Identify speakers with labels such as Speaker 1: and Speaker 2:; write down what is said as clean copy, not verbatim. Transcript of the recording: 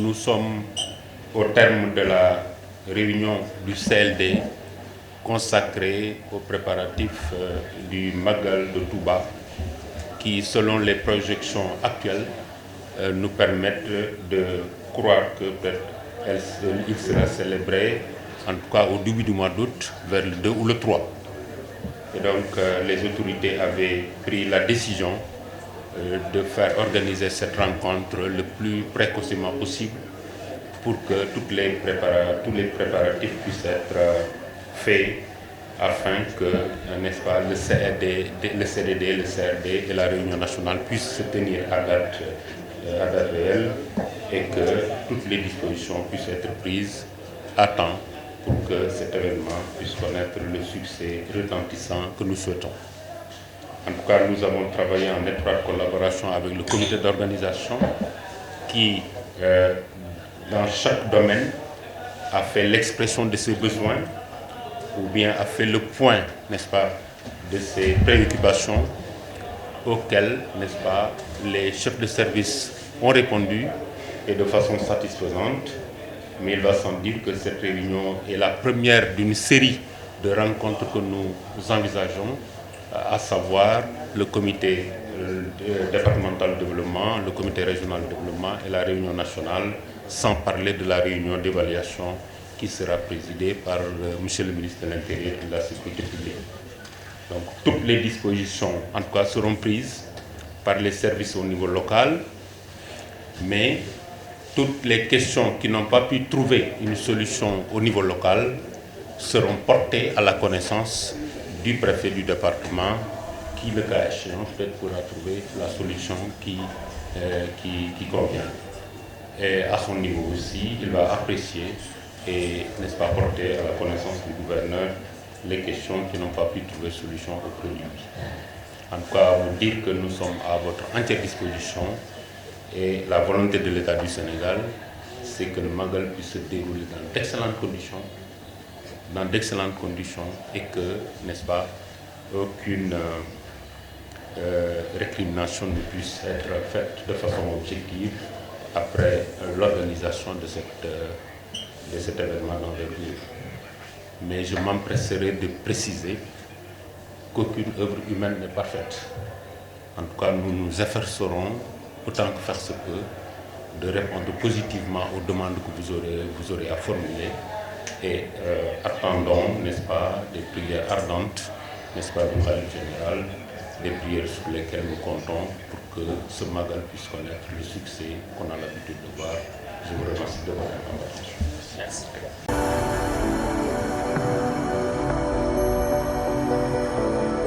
Speaker 1: nous sommes au terme de la réunion du CLD consacrée aux préparatifs du Magal de Touba qui, selon les projections actuelles, nous permettent de croire que il sera célébré, en tout cas au début du mois d'août, vers le 2 ou le 3. Et donc les autorités avaient pris la décision de faire organiser cette rencontre le plus précocement possible pour que tous les préparatifs puissent être faits afin que, n'est-ce pas, le CDD, le CRD et la réunion nationale puissent se tenir à date réelle et que toutes les dispositions puissent être prises à temps pour que cet événement puisse connaître le succès retentissant que nous souhaitons. En tout cas, nous avons travaillé en étroite collaboration avec le comité d'organisation qui, dans chaque domaine, a fait l'expression de ses besoins ou bien a fait le point, n'est-ce pas, de ses préoccupations auxquelles, n'est-ce pas, les chefs de service ont répondu et de façon satisfaisante. Mais il va sans dire que cette réunion est la première d'une série de rencontres que nous envisageons, à savoir le comité départemental de développement, le comité régional de développement et la réunion nationale, sans parler de la réunion d'évaluation qui sera présidée par monsieur le ministre de l'Intérieur et de la Sécurité publique. Donc toutes les dispositions, en tout cas, seront prises par les services au niveau local, mais toutes les questions qui n'ont pas pu trouver une solution au niveau local seront portées à la connaissance du préfet du département qui, le cas échéant, peut-être pourra trouver la solution qui convient. Et à son niveau aussi, il va apprécier et, n'est-ce pas, porter à la connaissance du gouverneur les questions qui n'ont pas pu trouver solution auprès de lui. En tout cas, vous dire que nous sommes à votre entière disposition et la volonté de l'État du Sénégal, c'est que le Magal puisse se dérouler dans d'excellentes conditions et que, n'est-ce pas, aucune récrimination ne puisse être faite de façon objective après l'organisation de cet événement d'envergure. Mais je m'empresserai de préciser qu'aucune œuvre humaine n'est parfaite. En tout cas, nous nous efforcerons, autant que faire se peut, de répondre positivement aux demandes que vous aurez à formuler et attendons, n'est-ce pas, des prières ardentes, n'est-ce pas, du khalife général, des prières sur lesquelles nous comptons pour que ce Magal puisse connaître le succès qu'on a l'habitude de voir. Je vous remercie de votre attention. Merci.